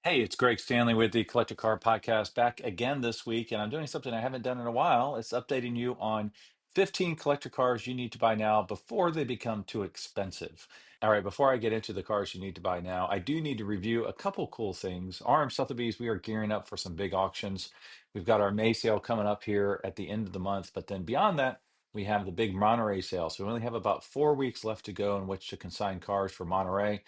Hey, it's Greg Stanley with the Collector Car Podcast back again this week, and I'm doing something I haven't done in a while. It's updating you on 15 collector cars you need to buy now before they become too expensive. All right, before I get into the cars you need to buy now, I do need to review a couple cool things. RM Sotheby's, we are gearing up for some big auctions. We've got our May sale coming up here at the end of the month, but then beyond that, we have the big Monterey sale. So we only have about 4 weeks left to go in which to consign cars for Monterey.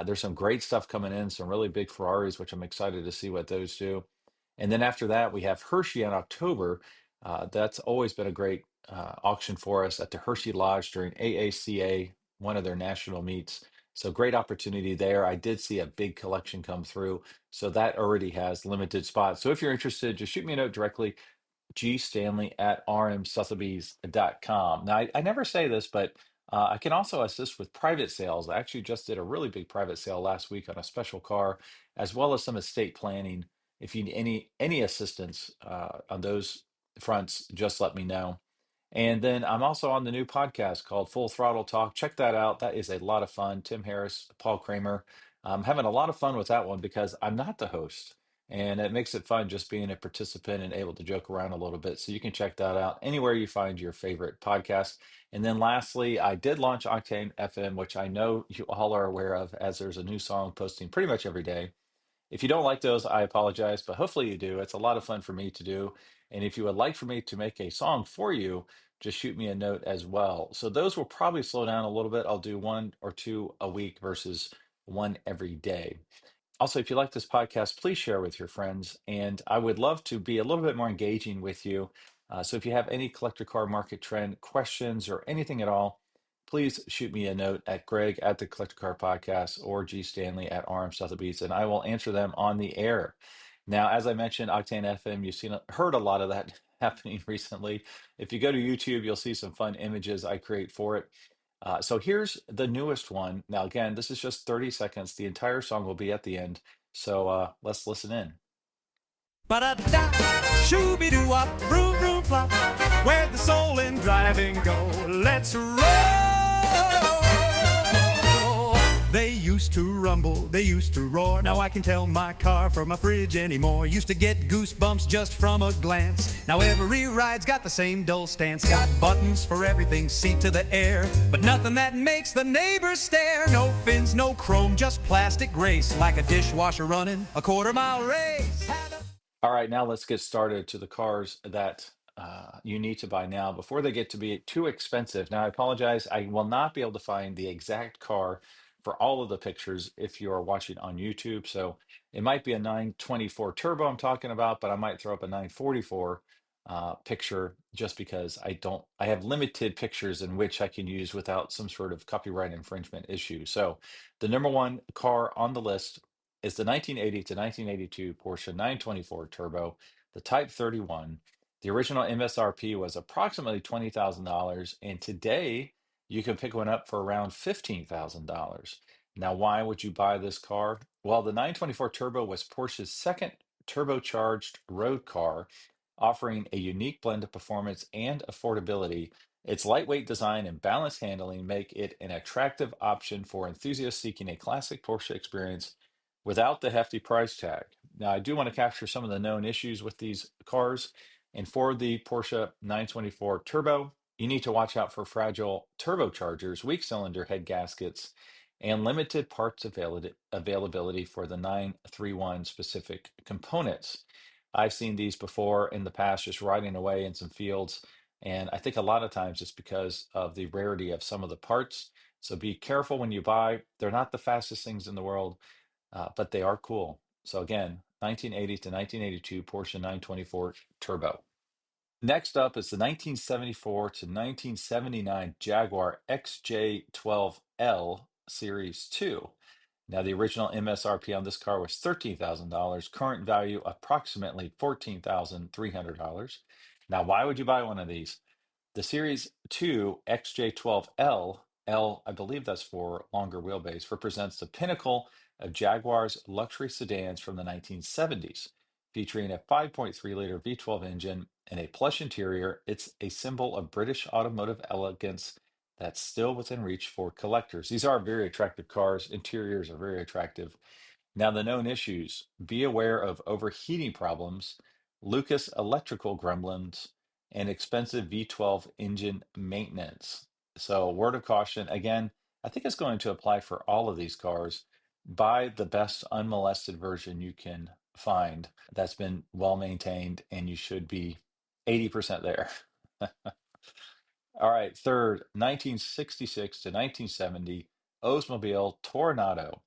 There's some great stuff coming in, some really big Ferraris, which I'm excited to see what those do. And then after that, we have Hershey in October. That's always been a great auction for us at the Hershey Lodge during AACA, one of their national meets. So great opportunity there. I did see a big collection come through. So that already has limited spots. So if you're interested, just shoot me a note directly gstanley at rmsotheby's.com. Now, I never say this, but I can also assist with private sales. I actually just did a really big private sale last week on a special car, as well as some estate planning. If you need any assistance on those fronts, just let me know. And then I'm also on the new podcast called Full Throttle Talk. Check that out. That is a lot of fun. Tim Harris, Paul Kramer. I'm having a lot of fun with that one because I'm not the host. And it makes it fun just being a participant and able to joke around a little bit. So you can check that out anywhere you find your favorite podcast. And then lastly, I did launch Octane FM, which I know you all are aware of, as there's a new song posting pretty much every day. If you don't like those, I apologize, but hopefully you do. It's a lot of fun for me to do. And if you would like for me to make a song for you, just shoot me a note as well. So those will probably slow down a little bit. I'll do one or two a week versus one every day. Also, if you like this podcast, please share with your friends. And I would love to be a little bit more engaging with you. So if you have any collector car market trend questions or anything at all, please shoot me a note at Greg at the Collector Car Podcast or G Stanley at RM Sotheby's, and I will answer them on the air. Now, as I mentioned, Octane FM, you've heard a lot of that happening recently. If you go to YouTube, you'll see some fun images I create for it. So here's the newest one. Now, again, this is just 30 seconds. The entire song will be at the end. So let's listen in. Ba-da-da, shooby-doo-wop, vroom vroom flop. Where'd the soul in driving go? Let's roll! They used to rumble, they used to roar. Now I can tell my car from my fridge anymore. Used to get goosebumps just from a glance. Now every ride's got the same dull stance. Got buttons for everything, seat to the air, but nothing that makes the neighbors stare. No fins, no chrome, just plastic grace, like a dishwasher running a quarter-mile race. All right, now let's get started to the cars that you need to buy now before they get to be too expensive. Now, I apologize. I will not be able to find the exact car for all of the pictures if you are watching on YouTube. So it might be a 924 Turbo I'm talking about, but I might throw up a 944 picture just because I have limited pictures in which I can use without some sort of copyright infringement issue. So the number one car on the list is the 1980 to 1982 Porsche 924 Turbo, the Type 31. The original MSRP was approximately $20,000, and today you can pick one up for around $15,000. Now, why would you buy this car? Well, the 924 Turbo was Porsche's second turbocharged road car, offering a unique blend of performance and affordability. Its lightweight design and balanced handling make it an attractive option for enthusiasts seeking a classic Porsche experience without the hefty price tag. Now, I do want to capture some of the known issues with these cars. And for the Porsche 924 Turbo, you need to watch out for fragile turbochargers, weak cylinder head gaskets, and limited parts availability for the 931 specific components. I've seen these before in the past, just riding away in some fields. And I think a lot of times it's because of the rarity of some of the parts. So be careful when you buy. They're not the fastest things in the world, but they are cool. So again, 1980 to 1982 Porsche 924 Turbo. Next up is the 1974 to 1979 Jaguar XJ12L Series 2. Now, the original MSRP on this car was $13,000, current value approximately $14,300. Now, why would you buy one of these? The Series 2 XJ12L, L, I believe that's for longer wheelbase, represents the pinnacle of Jaguar's luxury sedans from the 1970s. Featuring a 5.3-liter V12 engine and a plush interior, it's a symbol of British automotive elegance that's still within reach for collectors. These are very attractive cars. Interiors are very attractive. Now, the known issues: be aware of overheating problems, Lucas electrical gremlins, and expensive V12 engine maintenance. So, word of caution again, I think it's going to apply for all of these cars. Buy the best unmolested version you can find that's been well maintained, and you should be 80% there. All right, third, 1966 to 1970 Oldsmobile Toronado.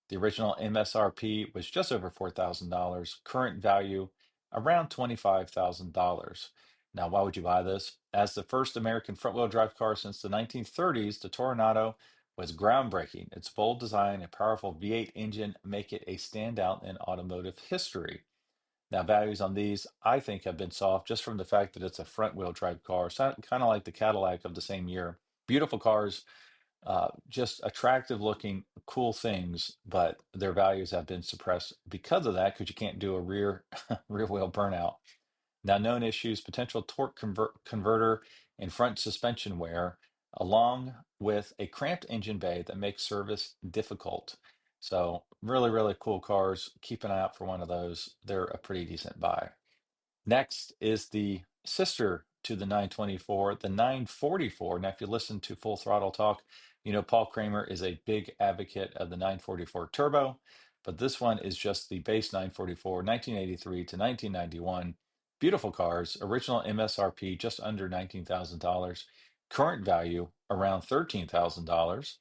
The original MSRP was just over $4,000. Current value around $25,000. Now, why would you buy this? As the first American front-wheel drive car since the 1930s, the Toronado was groundbreaking. Its bold design and powerful V8 engine make it a standout in automotive history. Now, values on these, I think, have been soft just from the fact that it's a front-wheel drive car, so kind of like the Cadillac of the same year. Beautiful cars, just attractive looking, cool things, but their values have been suppressed because of that, because you can't do a rear wheel burnout. Now, known issues: potential torque converter and front suspension wear, along with a cramped engine bay that makes service difficult. So, really, really cool cars. Keep an eye out for one of those. They're a pretty decent buy. Next is the sister to the 924, the 944. Now, if you listen to Full Throttle Talk, you know Paul Kramer is a big advocate of the 944 Turbo, but this one is just the base 944, 1983 to 1991. Beautiful cars, original MSRP just under $19,000, current value around $13,000.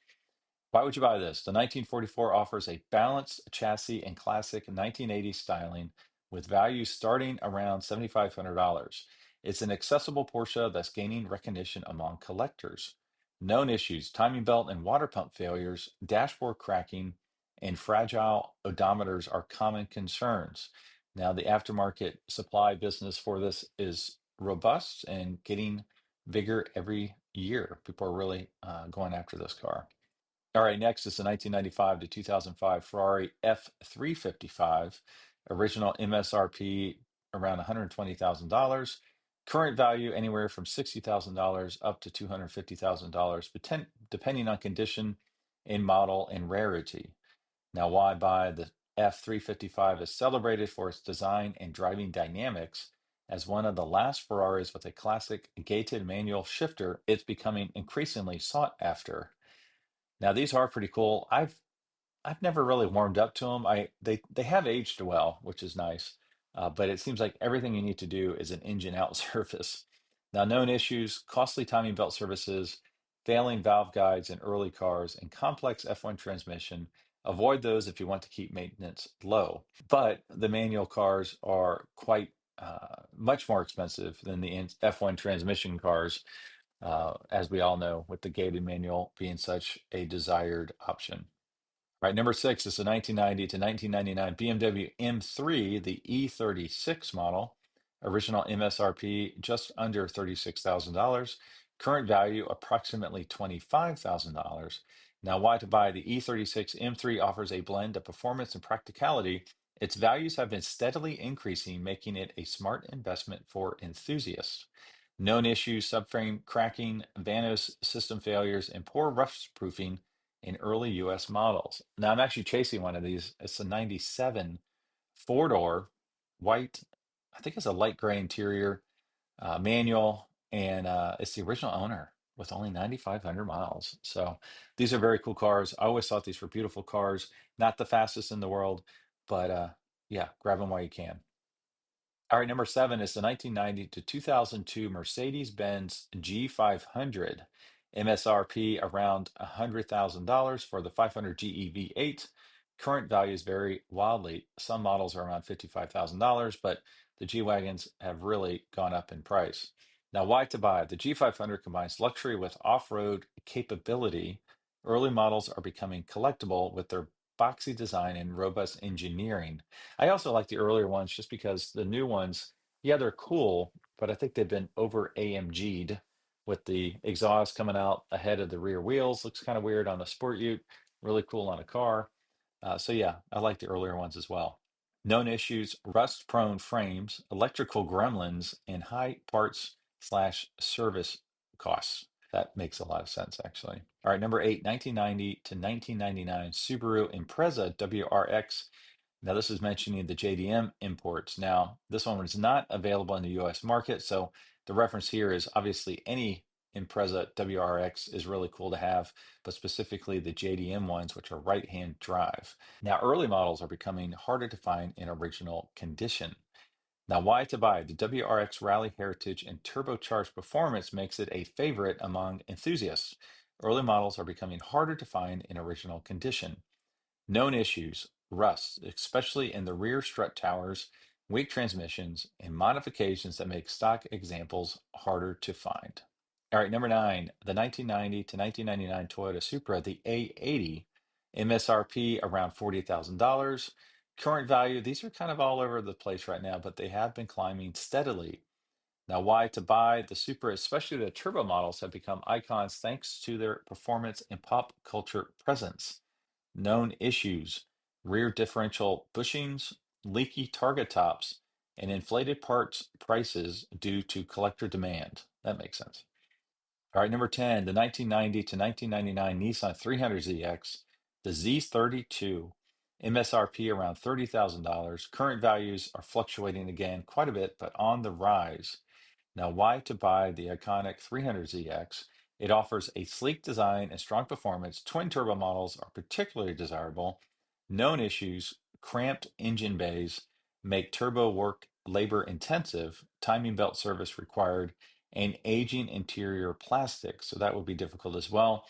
Why would you buy this? The 1944 offers a balanced chassis and classic 1980s styling with values starting around $7,500. It's an accessible Porsche that's gaining recognition among collectors. Known issues: timing belt and water pump failures, dashboard cracking, and fragile odometers are common concerns. Now, the aftermarket supply business for this is robust and getting bigger every year. People are really going after this car. All right, next is the 1995 to 2005 Ferrari F355, original MSRP around $120,000. Current value anywhere from $60,000 up to $250,000, depending on condition and model and rarity. Now, why buy? The F355 is celebrated for its design and driving dynamics. As one of the last Ferraris with a classic gated manual shifter, it's becoming increasingly sought after. Now these are pretty cool. I've never really warmed up to them. They have aged well, which is nice. But it seems like everything you need to do is an engine out service. Now, known issues: costly timing belt services, failing valve guides in early cars, and complex F1 transmission. Avoid those if you want to keep maintenance low. But the manual cars are quite much more expensive than the F1 transmission cars, as we all know, with the gated manual being such a desired option. Right, number six is the 1990 to 1999 BMW M3, the E36 model. Original MSRP just under $36,000. Current value approximately $25,000. Now, why to buy? The E36 M3 offers a blend of performance and practicality. Its values have been steadily increasing, making it a smart investment for enthusiasts. Known issues: subframe cracking, Vanos system failures, and poor rust proofing in early US models. Now, I'm actually chasing one of these. It's a 97 four-door white, I think it's a light gray interior, manual, and it's the original owner with only 9,500 miles. So these are very cool cars. I always thought these were beautiful cars, not the fastest in the world, but yeah, grab them while you can. All right, number seven is the 1990 to 2002 Mercedes-Benz G500, MSRP around $100,000 for the 500 GE V8. Current values vary wildly. Some models are around $55,000, but the G-Wagons have really gone up in price. Now, why to buy? The G500 combines luxury with off-road capability. Early models are becoming collectible with their boxy design and robust engineering. I also like the earlier ones just because the new ones, yeah, they're cool, but I think they've been over AMG'd with the exhaust coming out ahead of the rear wheels. Looks kind of weird on a sport ute, really cool on a car. So yeah, I like the earlier ones as well. Known issues: rust-prone frames, electrical gremlins, and high parts slash service costs. That makes a lot of sense, actually. All right, number eight, 1990 to 1999 Subaru Impreza WRX. Now, this is mentioning the JDM imports. Now, this one was not available in the US market. So the reference here is obviously any Impreza WRX is really cool to have, but specifically the JDM ones, which are right-hand drive. Now, early models are becoming harder to find in original condition. Now, why to buy? The WRX Rally Heritage and turbocharged performance makes it a favorite among enthusiasts. Early models are becoming harder to find in original condition. Known issues: rust, especially in the rear strut towers, weak transmissions, and modifications that make stock examples harder to find. All right, number nine, the 1990 to 1999 Toyota Supra, the A80, MSRP around $40,000. Current value, these are kind of all over the place right now, but they have been climbing steadily. Now, why to buy? The Supra, especially the turbo models, have become icons thanks to their performance and pop culture presence. Known issues: rear differential bushings, leaky target tops, and inflated parts prices due to collector demand. That makes sense. All right, number 10, the 1990 to 1999 Nissan 300ZX, the Z32, MSRP around $30,000. Current values are fluctuating again quite a bit, but on the rise. Now, why to buy the iconic 300ZX? It offers a sleek design and strong performance. Twin turbo models are particularly desirable. Known issues: cramped engine bays make turbo work labor intensive, timing belt service required, and aging interior plastic. So that would be difficult as well,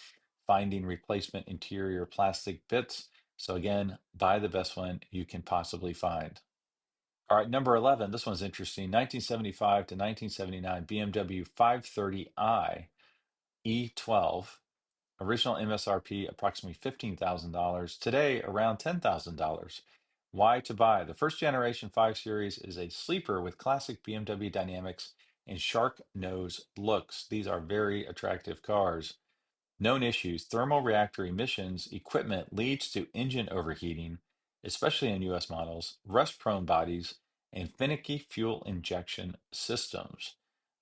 finding replacement interior plastic bits. So again, buy the best one you can possibly find. All right, number 11. This one's interesting. 1975 to 1979 BMW 530i E12. Original MSRP approximately $15,000. Today, around $10,000. Why to buy? The first generation 5 Series is a sleeper with classic BMW dynamics and shark nose looks. These are very attractive cars. Known issues: thermal reactor emissions equipment leads to engine overheating, especially in US models, rust-prone bodies, and finicky fuel injection systems.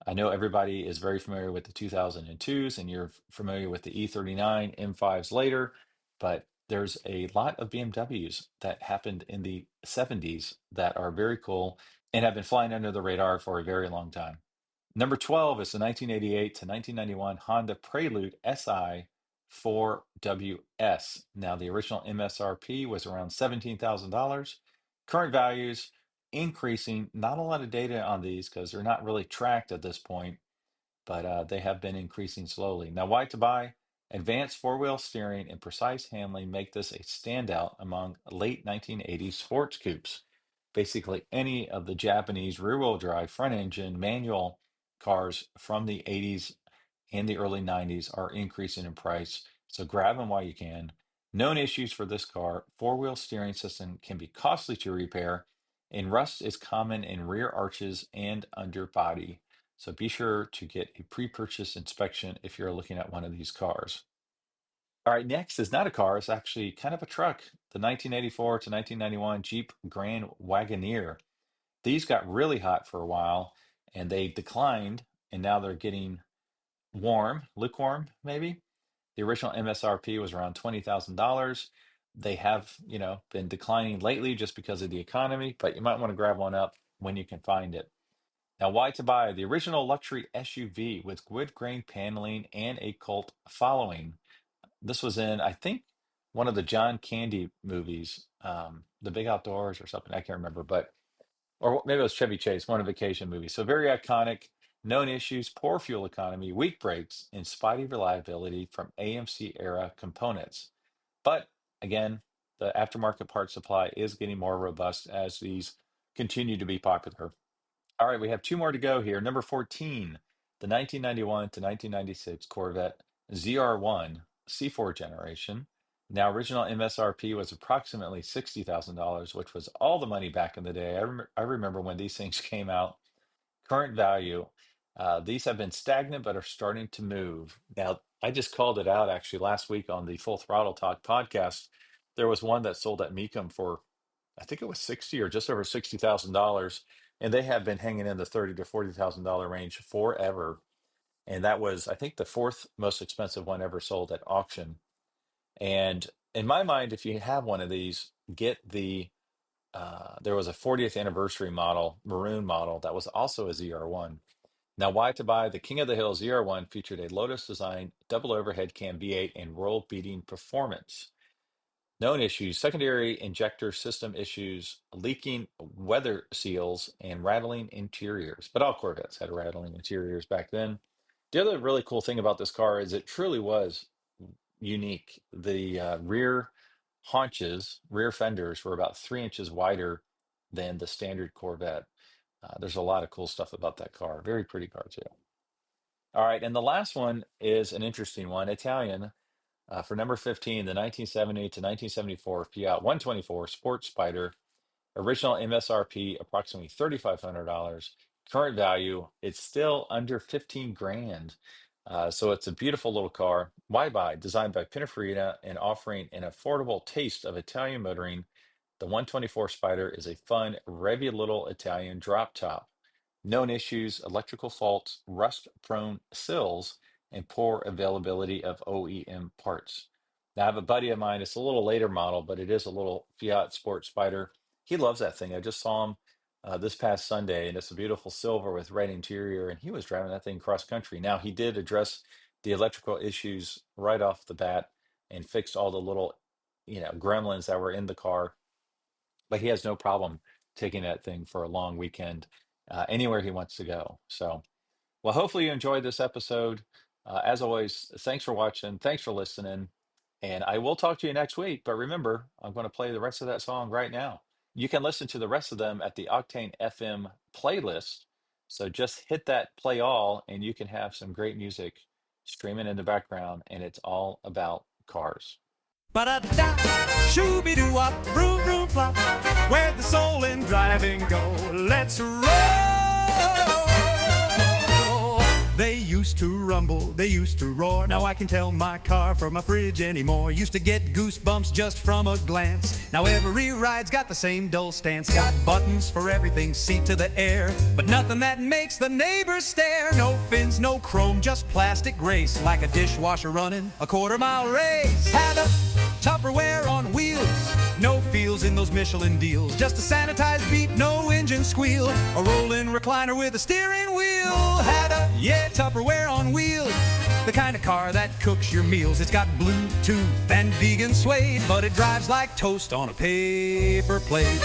I know everybody is very familiar with the 2002s, and you're familiar with the E39 M5s later, but there's a lot of BMWs that happened in the 70s that are very cool and have been flying under the radar for a very long time. Number 12 is the 1988 to 1991 Honda Prelude SI 4WS. Now, the original MSRP was around $17,000. Current values increasing. Not a lot of data on these because they're not really tracked at this point, but they have been increasing slowly. Now, why to buy? Advanced four-wheel steering and precise handling make this a standout among late 1980s sports coupes. Basically, any of the Japanese rear-wheel drive, front-engine, manual cars from the 80s and the early 90s are increasing in price. So grab them while you can. Known issues for this car: four-wheel steering system can be costly to repair, and rust is common in rear arches and underbody. So be sure to get a pre-purchase inspection if you're looking at one of these cars. All right, next is not a car, it's actually kind of a truck. The 1984 to 1991 Jeep Grand Wagoneer. These got really hot for a while and they declined, and now they're getting lukewarm, maybe. The original MSRP was around $20,000. They have, been declining lately just because of the economy, but you might want to grab one up when you can find it. Now, why to buy? The original luxury SUV with wood grain paneling and a cult following. This was in, I think, one of the John Candy movies, The Big Outdoors or something. I can't remember, but or maybe it was Chevy Chase, one of the vacation movies. So very iconic. Known issues: poor fuel economy, weak brakes, and spotty reliability from AMC era components. But again, the aftermarket part supply is getting more robust as these continue to be popular. All right, we have two more to go here. Number 14, the 1991 to 1996 Corvette ZR1 C4 generation. Now, original MSRP was approximately $60,000, which was all the money back in the day. I remember when these things came out. Current value, these have been stagnant but are starting to move. Now, I just called it out actually last week on the Full Throttle Talk podcast. There was one that sold at Mecum for, I think it was 60 or just over $60,000, and they have been hanging in the 30 to $40,000 range forever. And that was, I think, the fourth most expensive one ever sold at auction. And in my mind, if you have one of these, get there was a 40th anniversary model, maroon model, that was also a ZR1. Now, why to buy? The King of the Hill ZR1 featured a Lotus design, double overhead cam V8, and world-beating performance. Known issues: secondary injector system issues, leaking weather seals, and rattling interiors. But all Corvettes had rattling interiors back then. The other really cool thing about this car is it truly was unique. The rear haunches, rear fenders were about 3 inches wider than the standard Corvette. There's a lot of cool stuff about that car. Very pretty car, too. All right. And the last one is an interesting one, Italian. For number 15, the 1970 to 1974 Fiat 124 Sport Spider. Original MSRP approximately $3,500. Current value, it's still under 15 grand. So it's a beautiful little car. Why buy? Designed by Pininfarina and offering an affordable taste of Italian motoring, the 124 Spider is a fun, revvy little Italian drop top. Known issues: electrical faults, rust-prone sills, and poor availability of OEM parts. Now, I have a buddy of mine, it's a little later model, but it is a little Fiat Sport Spider. He loves that thing. I just saw him this past Sunday, and it's a beautiful silver with red interior, and he was driving that thing cross country. Now, he did address the electrical issues right off the bat and fixed all the little, gremlins that were in the car, but he has no problem taking that thing for a long weekend anywhere he wants to go. So, well, hopefully you enjoyed this episode. As always, thanks for watching. Thanks for listening. And I will talk to you next week. But remember, I'm going to play the rest of that song right now. You can listen to the rest of them at the Octane FM playlist. So just hit that play all, and you can have some great music streaming in the background. And it's all about cars. Ba-da-da, shooby-doo-wop, vroom, vroom, flop. Where'd the soul in driving go? Let's roll! They used to rumble, they used to roar. Now I can tell my car from my fridge anymore. Used to get goosebumps just from a glance. Now every ride's got the same dull stance. Got buttons for everything, seat to the air, but nothing that makes the neighbors stare. No fins, no chrome, just plastic grace, like a dishwasher running a quarter-mile race. Had a Tupperware on wheels, no feels in those Michelin deals. Just a sanitized beat, no engine squeal. A rolling recliner with a steering wheel. Had a, Tupperware on wheels, the kind of car that cooks your meals. It's got Bluetooth and vegan suede, but it drives like toast on a paper plate.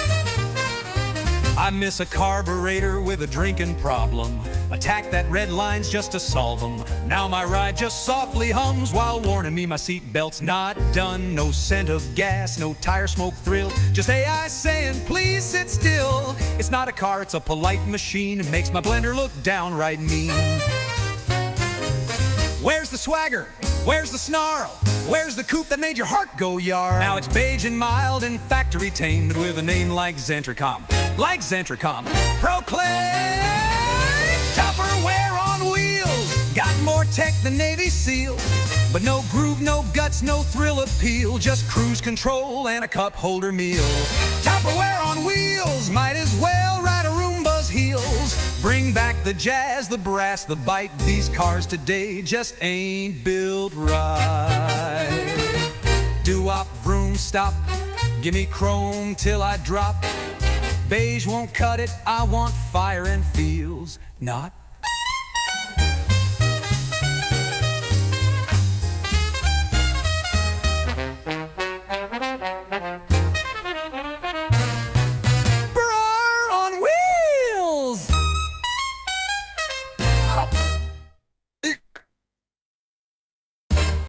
I miss a carburetor with a drinking problem. Attack that red line's just to solve them. Now my ride just softly hums while warning me my seat belt's not done. No scent of gas, no tire smoke thrill, just AI saying please sit still. It's not a car, it's a polite machine. It makes my blender look downright mean. Where's the swagger? Where's the snarl? Where's the coupe that made your heart go yar? Now it's beige and mild and factory tamed, with a name like Zentricom. Like Zentricom, proclaim Tupperware on wheels. Got more tech than Navy SEAL, but no groove, no guts, no thrill appeal. Just cruise control and a cup holder meal. Tupperware on wheels, might as well ride a Roomba's heels. Bring back the jazz, the brass, the bite. These cars today just ain't built right. Doo-wop, vroom, stop. Give me chrome till I drop. Beige won't cut it, I want fire and feels, not